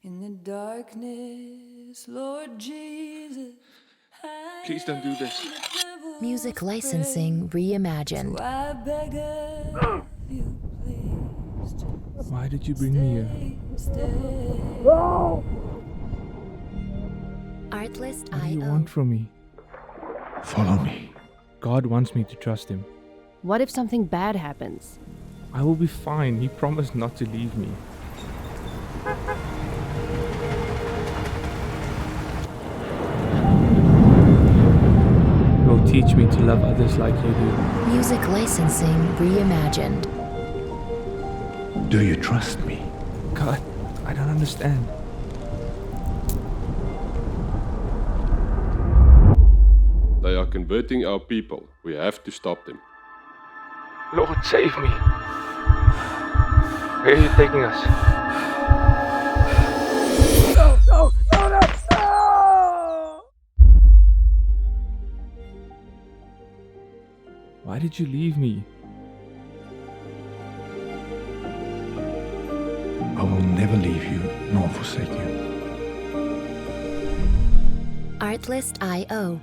In the darkness, Lord Jesus. Please don't do this. Music licensing reimagined. So I beg of you, please. Just Why did you bring me here? stay. Artlist What do you IO. want from me? Follow me. God wants me to trust him. What if something bad happens? I will be fine. He promised not to leave me. Lord, teach me to love others like you do. Music licensing reimagined. Do you trust me? God, I don't understand. They are converting our people. We have to stop them. Lord, save me. Where are you taking us? Why did you leave me? I will never leave you nor forsake you. Artlist IO.